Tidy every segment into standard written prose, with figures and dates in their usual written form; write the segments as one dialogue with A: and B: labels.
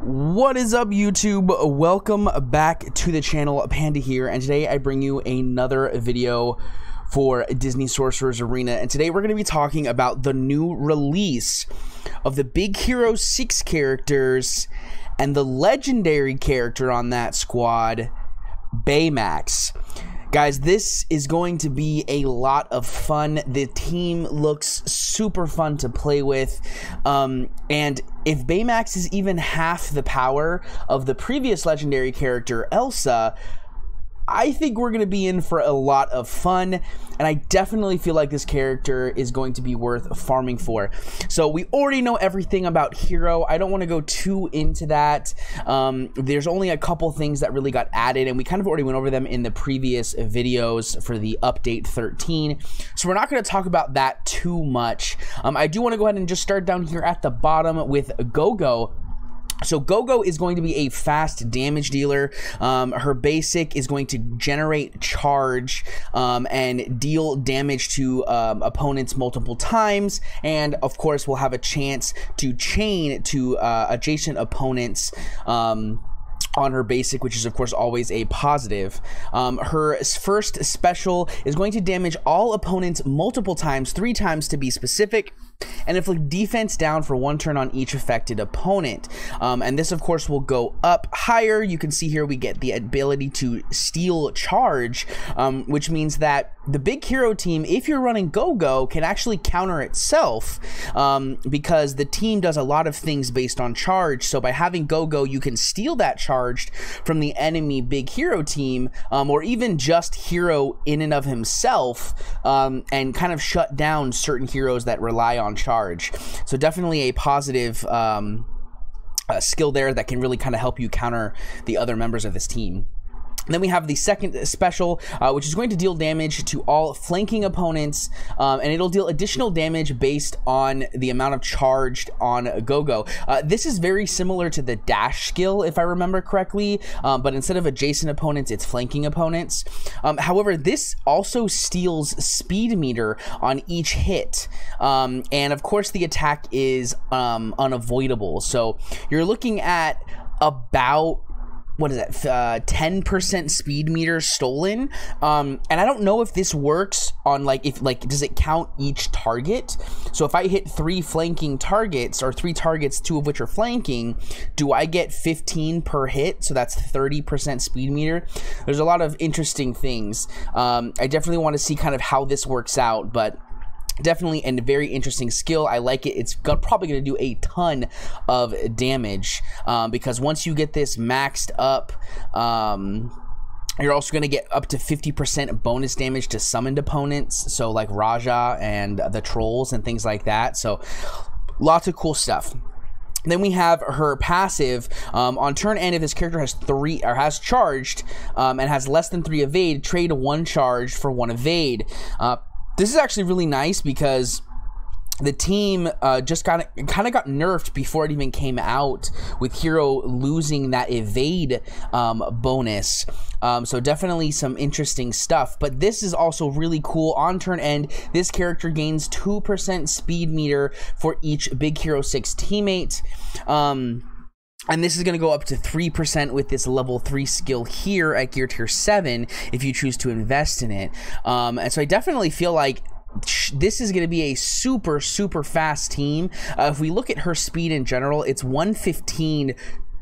A: What is up, YouTube? Welcome back to the channel. Panda here, and today I bring you another video for Disney Sorcerer's Arena. And today we're going to be talking about the new release of the Big Hero 6 characters and the legendary character on that squad, Baymax. Guys, this is going to be a lot of fun. The team looks super fun to play with. And if Baymax is even half the power of the previous legendary character, Elsa, I think we're going to be in for a lot of fun, and I definitely feel like this character is going to be worth farming for. So we already know everything about Hero. I don't want to go too into that. There's only a couple things that really got added, and we kind of already went over them in the previous videos for the update 13. So we're not going to talk about that too much. I do want to go ahead and just start down here at the bottom with Gogo. So Gogo is going to be a fast damage dealer. Her basic is going to generate charge and deal damage to opponents multiple times, and of course we'll have a chance to chain to adjacent opponents on her basic, which is of course always a positive. Her first special is going to damage all opponents multiple times, 3 times to be specific, and inflict defense down for 1 turn on each affected opponent. And this of course will go up higher. You can see here we get the ability to steal charge, which means that the Big Hero team, if you're running Gogo, can actually counter itself, because the team does a lot of things based on charge. So by having Gogo, you can steal that charge from the enemy Big Hero team, or even just Hero in and of himself, and kind of shut down certain heroes that rely on charge. So definitely a positive skill there that can really kind of help you counter the other members of this team. And then we have the second special, which is going to deal damage to all flanking opponents, and it'll deal additional damage based on the amount of charged on Gogo. This is very similar to the dash skill, if I remember correctly, but instead of adjacent opponents, it's flanking opponents. However, this also steals speed meter on each hit, and of course the attack is unavoidable. So you're looking at about, what is that, 10% speed meter stolen, and I don't know if this works on does it count each target? So if I hit 3 flanking targets, or 3 targets, 2 of which are flanking, do I get 15 per hit? So that's 30% speed meter. There's a lot of interesting things. I definitely want to see kind of how this works out, but definitely a very interesting skill. I like it. It's probably going to do a ton of damage, because once you get this maxed up, you're also going to get up to 50% bonus damage to summoned opponents, so like Raja and the trolls and things like that. So lots of cool stuff. Then we have her passive. On turn end, if this character has charged and has less than 3 evade, trade 1 charge for 1 evade. This is actually really nice because the team just kind of got nerfed before it even came out, with Hero losing that evade bonus. So definitely some interesting stuff. But this is also really cool. On turn end, this character gains 2% speed meter for each Big Hero 6 teammate. And this is going to go up to 3% with this level 3 skill here at gear tier 7 if you choose to invest in it. And so I definitely feel like this is going to be a super fast team. If we look at her speed in general, it's 115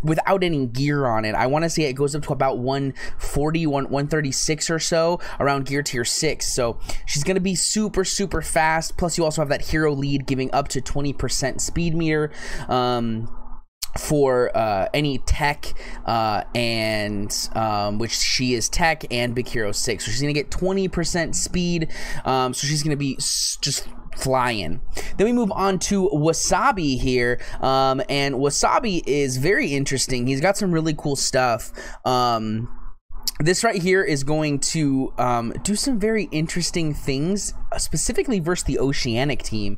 A: without any gear on it. I want to say it goes up to about 140, 136 or so around gear tier 6. So she's going to be super fast. Plus you also have that hero lead giving up to 20% speed meter for any tech, and which she is tech and Big Hero 6. So she's gonna get 20% speed, so she's gonna be just flying. Then we move on to Wasabi here, and Wasabi is very interesting. He's got some really cool stuff. This right here is going to do some very interesting things specifically versus the Oceanic team.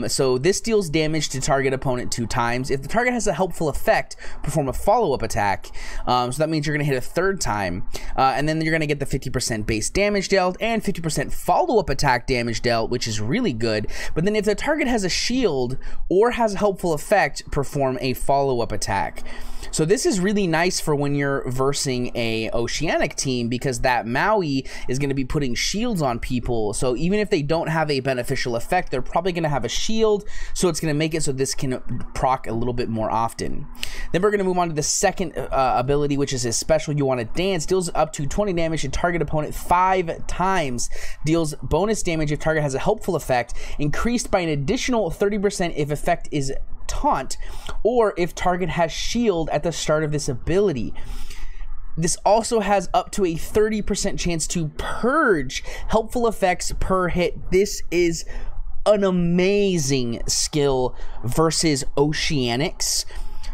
A: So this deals damage to target opponent 2 times. If the target has a helpful effect, perform a follow-up attack. So that means you're going to hit a 3rd time, and then you're going to get the 50% base damage dealt and 50% follow-up attack damage dealt, which is really good. But then if the target has a shield or has a helpful effect, perform a follow-up attack. So this is really nice for when you're versing a Oceanic team, because that Maui is going to be putting shields on people. So even if they don't have a beneficial effect, they're probably going to have a shield, so it's going to make it so this can proc a little bit more often. Then we're going to move on to the second ability, which is his special, You Want to Dance. Deals up to 20 damage to target opponent 5 times. Deals bonus damage if target has a helpful effect, increased by an additional 30% if effect is taunt, or if target has shield at the start of this ability. This also has up to a 30% chance to purge helpful effects per hit. This is an amazing skill versus Oceanics,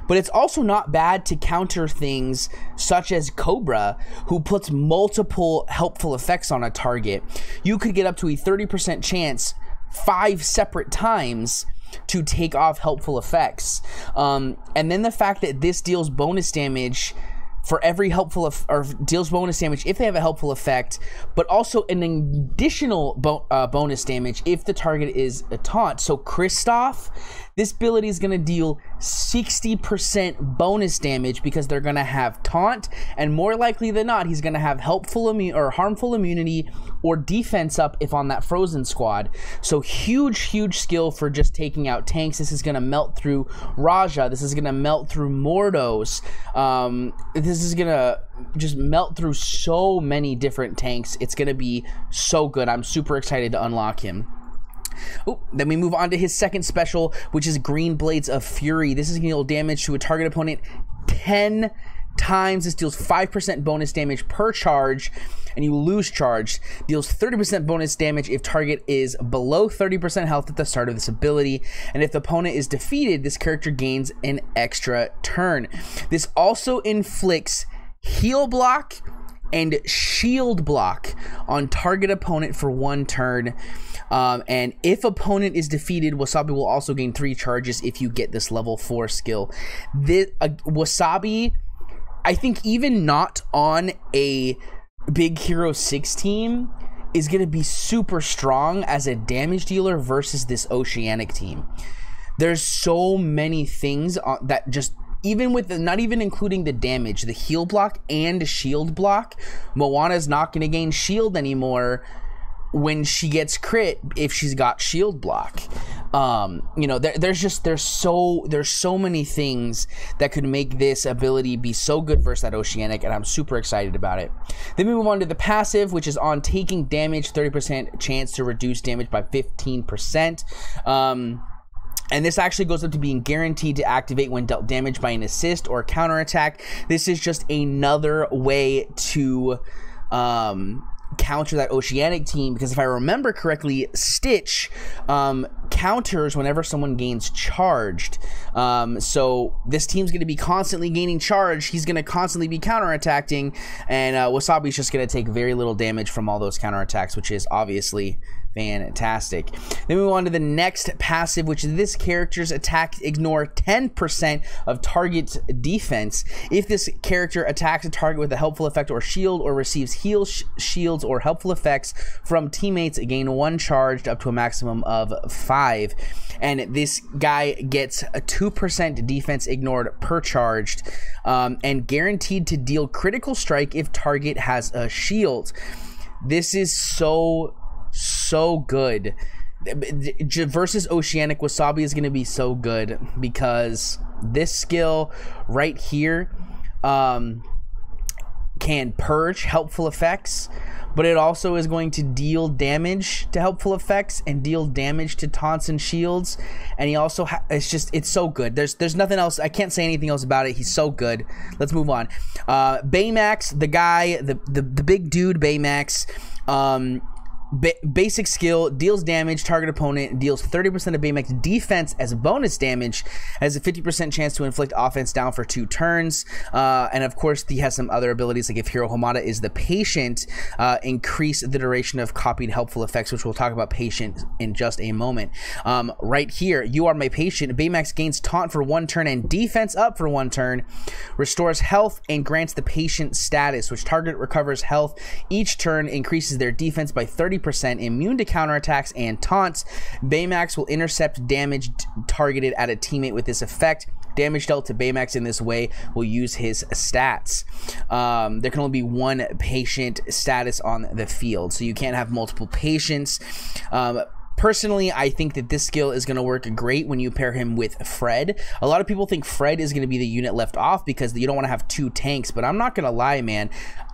A: but it's also not bad to counter things such as Cobra, who puts multiple helpful effects on a target. You could get up to a 30% chance 5 separate times to take off helpful effects. And then the fact that this deals bonus damage for every helpful or deals bonus damage if they have a helpful effect, but also an additional bonus damage if the target is a taunt. So Kristoff, this ability is going to deal 60% bonus damage because they're going to have taunt, and more likely than not, he's going to have helpful or harmful immunity or defense up if on that frozen squad. So huge skill for just taking out tanks. This is going to melt through Raja. This is going to melt through Mordos. This is going to just melt through so many different tanks. It's going to be so good. I'm super excited to unlock him. Oh, then we move on to his second special, which is Green Blades of Fury. This is going to deal damage to a target opponent 10 times. This deals 5% bonus damage per charge, and you lose charge. Deals 30% bonus damage if target is below 30% health at the start of this ability, and if the opponent is defeated, this character gains an extra turn. This also inflicts heal block and shield block on target opponent for 1 turn. And if opponent is defeated, Wasabi will also gain 3 charges if you get this level 4 skill. This Wasabi, I think even not on a Big Hero 6 team, is going to be super strong as a damage dealer versus this Oceanic team. There's so many things that just, even with not even including the damage, the heal block and shield block, Moana's not going to gain shield anymore when she gets crit if she's got shield block. You know, there's so many things that could make this ability be so good versus that Oceanic, and I'm super excited about it. Then we move on to the passive, which is on taking damage, 30% chance to reduce damage by 15%. And this actually goes up to being guaranteed to activate when dealt damage by an assist or counterattack. This is just another way to counter that Oceanic team, because if I remember correctly, Stitch counters whenever someone gains charged. So this team's going to be constantly gaining charge. He's going to constantly be counterattacking, and Wasabi's just going to take very little damage from all those counterattacks, which is obviously fantastic. Then we move on to the next passive, which is this character's attacks ignore 10% of target's defense. If this character attacks a target with a helpful effect or shield, or receives heal, shields, or helpful effects from teammates, gain 1 charged up to a maximum of 5. And this guy gets a 2% defense ignored per charged, and guaranteed to deal critical strike if target has a shield. This is so good versus Oceanic. Wasabi is going to be so good because this skill right here can purge helpful effects, but it also is going to deal damage to helpful effects and deal damage to taunts and shields. And he also it's so good. There's nothing else. I can't say anything else about it. He's so good. Let's move on. Baymax, the guy, the big dude Baymax, Basic skill, deals damage, target opponent, deals 30% of Baymax defense as bonus damage, has a 50% chance to inflict offense down for 2 turns, and of course he has some other abilities, like if Hero Hamada is the patient, increase the duration of copied helpful effects, which we'll talk about patient in just a moment. Right here, you are my patient. Baymax gains taunt for 1 turn and defense up for 1 turn, restores health, and grants the patient status, which target recovers health each turn, increases their defense by 30%, immune to counterattacks and taunts. Baymax will intercept damage targeted at a teammate with this effect. Damage dealt to Baymax in this way will use his stats. There can only be 1 patient status on the field, so you can't have multiple patients. Personally, I think that this skill is going to work great when you pair him with Fred. A lot of people think Fred is going to be the unit left off because you don't want to have 2 tanks, but I'm not going to lie, man.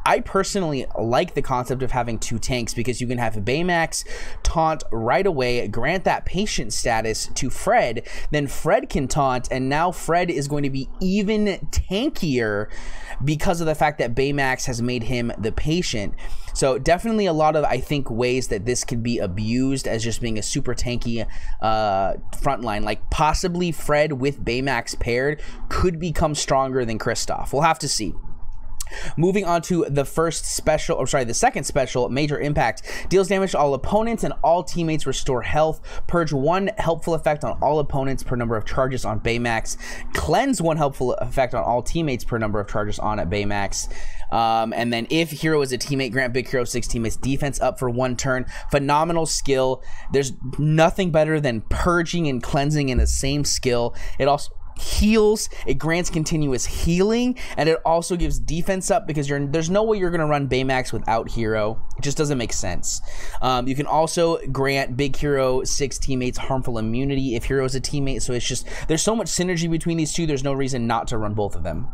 A: I personally like the concept of having 2 tanks because you can have Baymax taunt right away, grant that patient status to Fred, then Fred can taunt, and now Fred is going to be even tankier because of the fact that Baymax has made him the patient. So definitely a lot of, I think, ways that this could be abused as just being a super tanky frontline. Like possibly Fred with Baymax paired could become stronger than Kristoff. We'll have to see. Moving on to the the second special, Major Impact. Deals damage to all opponents and all teammates, restore health. Purge 1 helpful effect on all opponents per number of charges on Baymax. Cleanse 1 helpful effect on all teammates per number of charges on Baymax. And then if Hero is a teammate, grant Big Hero 6 teammates defense up for 1 turn. Phenomenal skill. There's nothing better than purging and cleansing in the same skill. It also heals, it grants continuous healing, and it also gives defense up because there's no way you're going to run Baymax without Hero. It just doesn't make sense. You can also grant Big Hero 6 teammates harmful immunity if Hero is a teammate, so it's just, there's so much synergy between these two, there's no reason not to run both of them.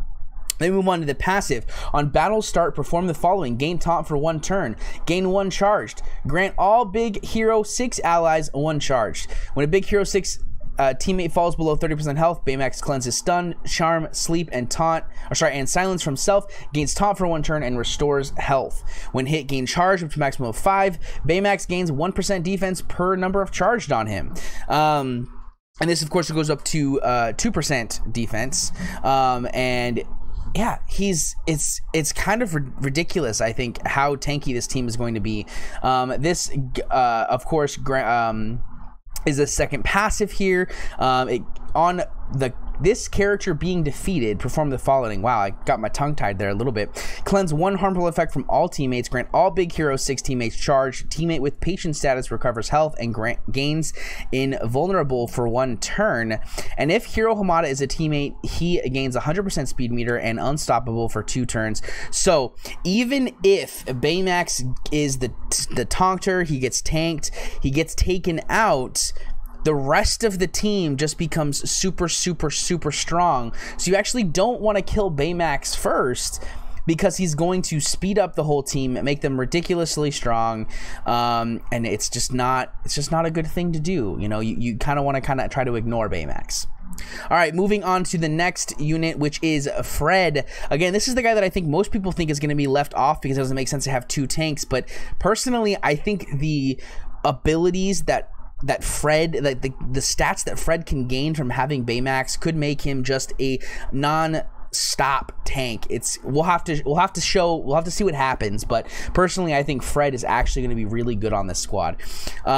A: Then we move on to the passive. On battle start, perform the following. Gain taunt for 1 turn. Gain 1 charged. Grant all Big Hero 6 allies 1 charged. When a Big Hero 6 teammate falls below 30% health, Baymax cleanses stun, charm, sleep, and and silence from self, gains taunt for 1 turn, and restores health. When hit, gain charge up to maximum of 5. Baymax gains 1% defense per number of charged on him. And this, of course, goes up to 2% defense. And yeah, it's kind of ridiculous, I think, how tanky this team is going to be. This, of course, is a second passive here. This character being defeated, perform the following. Wow, I got my tongue tied there a little bit. Cleanse 1 harmful effect from all teammates. Grant all Big Hero 6 teammates charge. Teammate with patient status recovers health and gains invulnerable for 1 turn. And if Hero Hamada is a teammate, he gains 100% speed meter and unstoppable for 2 turns. So even if Baymax is the taunter, he gets tanked, he gets taken out, the rest of the team just becomes super, super, super strong. So you actually don't want to kill Baymax first because he's going to speed up the whole team, make them ridiculously strong, and it's just not a good thing to do. You know, you kind of want to try to ignore Baymax. All right, moving on to the next unit, which is Fred. Again, this is the guy that I think most people think is going to be left off because it doesn't make sense to have 2 tanks. But personally, I think the abilities that Fred, like the stats that Fred can gain from having Baymax could make him just a non-stop tank. We'll have to see what happens, but personally I think Fred is actually going to be really good on this squad.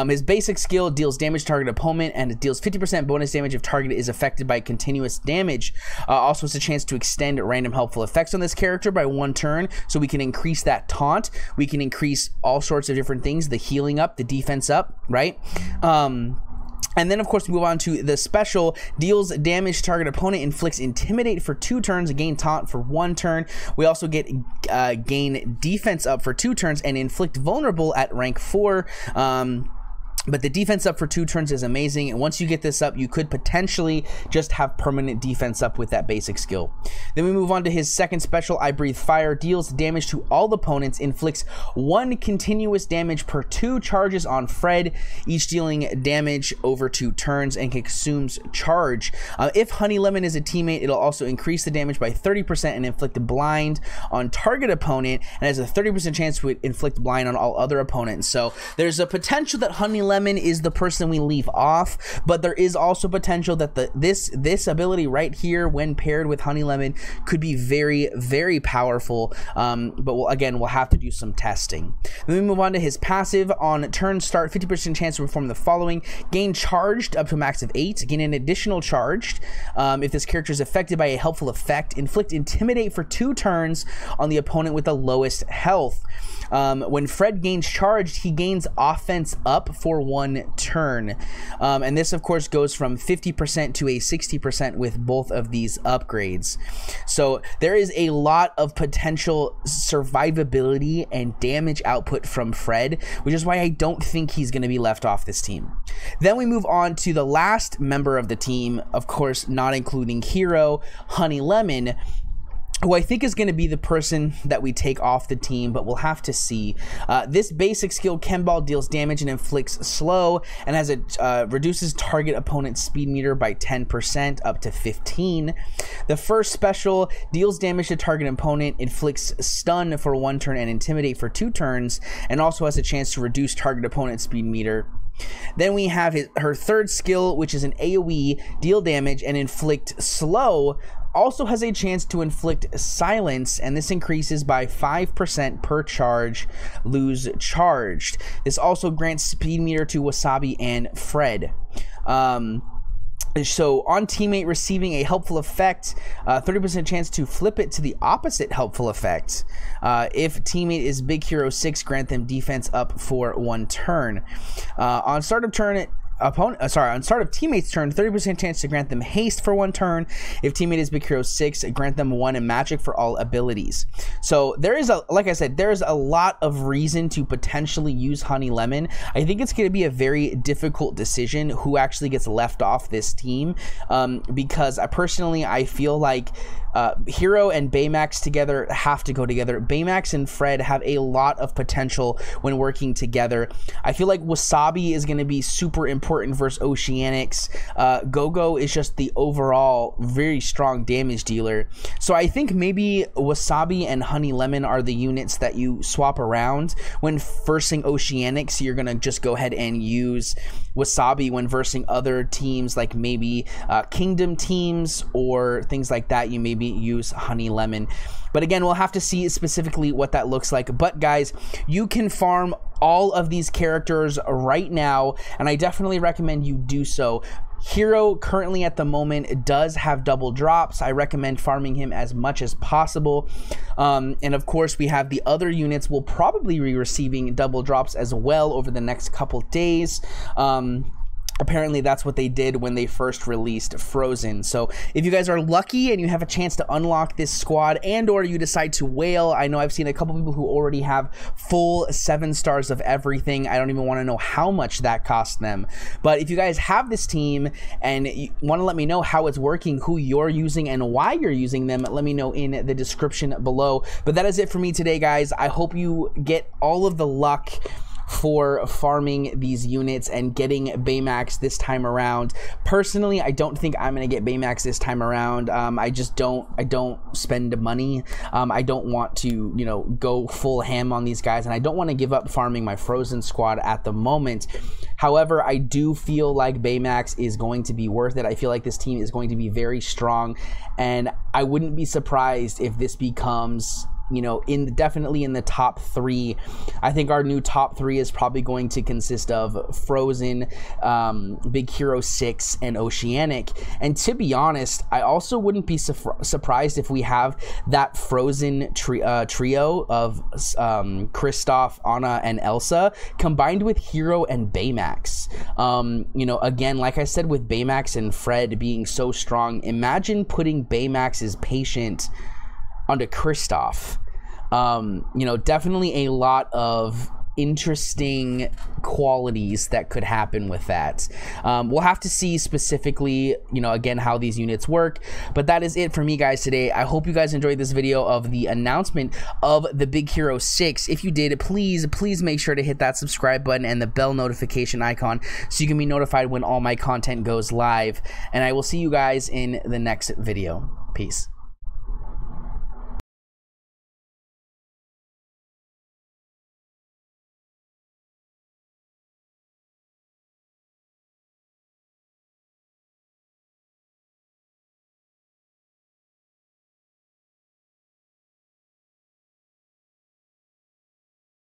A: His basic skill deals damage to target opponent, and it deals 50% bonus damage if target is affected by continuous damage. Also has a chance to extend random helpful effects on this character by 1 turn, so we can increase that taunt, we can increase all sorts of different things, the healing up, the defense up, right? And then, of course, we move on to the special. Deals damage to target opponent, inflicts intimidate for 2 turns, gain taunt for 1 turn. We also get gain defense up for 2 turns and inflict vulnerable at rank 4. But the defense up for 2 turns is amazing, and once you get this up, you could potentially just have permanent defense up with that basic skill. Then we move on to his second special, I Breathe Fire. Deals damage to all opponents, inflicts 1 continuous damage per 2 charges on Fred, each dealing damage over 2 turns, and consumes charge. If Honey Lemon is a teammate, it'll also increase the damage by 30% and inflict a blind on target opponent, and has a 30% chance to inflict blind on all other opponents. So there's a potential that Honey Lemon is the person we leave off, but there is also potential that this ability right here, when paired with Honey Lemon, could be very, very powerful. But we'll have to do some testing. Then we move on to his passive. On turn start, 50% chance to perform the following: gain charged up to a max of 8, gain an additional charged if this character is affected by a helpful effect, inflict intimidate for 2 turns on the opponent with the lowest health. When Fred gains charged, he gains offense up for 1 turn. And this, of course, goes from 50% to a 60% with both of these upgrades. So there is a lot of potential survivability and damage output from Fred, which is why I don't think he's going to be left off this team. Then we move on to the last member of the team, of course, not including Hero, Honey Lemon, who I think is going to be the person that we take off the team, but we'll have to see. This basic skill, Chem Ball, deals damage and inflicts slow, and has a reduces target opponent's speed meter by 10% up to 15. The first special deals damage to target opponent, inflicts stun for 1 turn and intimidate for 2 turns, and also has a chance to reduce target opponent's speed meter. Then we have her third skill, which is an AoE, deal damage and inflict slow. Also has a chance to inflict silence, and this increases by 5% per charge, lose charged. This also grants speed meter to Wasabi and Fred. So on teammate receiving a helpful effect, 30% chance to flip it to the opposite helpful effect. If teammate is Big Hero 6, grant them defense up for 1 turn. On start of turn, on start of teammate's turn, 30% chance to grant them haste for 1 turn. If teammate is Big Hero 6, grant them 1 in magic for all abilities. So there is like I said, there's a lot of reason to potentially use Honey Lemon. I think it's going to be a very difficult decision who actually gets left off this team, because I feel like Hero and Baymax together have to go together. Baymax and Fred have a lot of potential when working together. I feel like Wasabi is going to be super important versus Oceanics. Gogo is just the overall very strong damage dealer. So I think maybe Wasabi and Honey Lemon are the units that you swap around. When versing Oceanics, you're going to just go ahead and use Wasabi. When versing other teams, like maybe Kingdom teams or things like that, you maybe use Honey Lemon. But again, we'll have to see specifically what that looks like. But guys, you can farm all of these characters right now, and I definitely recommend you do so. Hero currently at the moment does have double drops. I recommend farming him as much as possible. And of course, we have the other units will probably be receiving double drops as well over the next couple days. Apparently that's what they did when they first released Frozen. So if you guys are lucky and you have a chance to unlock this squad, and or you decide to whale, I know I've seen a couple people who already have full 7 stars of everything. I don't even want to know how much that cost them. But if you guys have this team and you want to let me know how it's working, who you're using and why you're using them, let me know in the description below. But that is it for me today, guys. I hope you get all of the luck for farming these units and getting Baymax this time around. Personally, I don't think I'm gonna get Baymax this time around. I don't spend money. I don't want to, you know, go full ham on these guys, and I don't want to give up farming my Frozen squad at the moment. However, I do feel like Baymax is going to be worth it. I feel like this team is going to be very strong, and I wouldn't be surprised if this becomes, you know, definitely in the top 3. I think our new top 3 is probably going to consist of Frozen, Big Hero 6, and Oceanic. And to be honest, I also wouldn't be surprised if we have that Frozen trio of Kristoff, Anna, and Elsa combined with Hero and Baymax. You know, again, like I said, with Baymax and Fred being so strong, imagine putting Baymax's patient onto Kristoff. You know, definitely a lot of, interesting qualities that could happen with that. We'll have to see specifically, you know, again, how these units work. But that is it for me, guys, today. I hope you guys enjoyed this video of the announcement of the Big Hero 6. If you did, please make sure to hit that subscribe button and the bell notification icon so you can be notified when all my content goes live. And I will see you guys in the next video. Peace.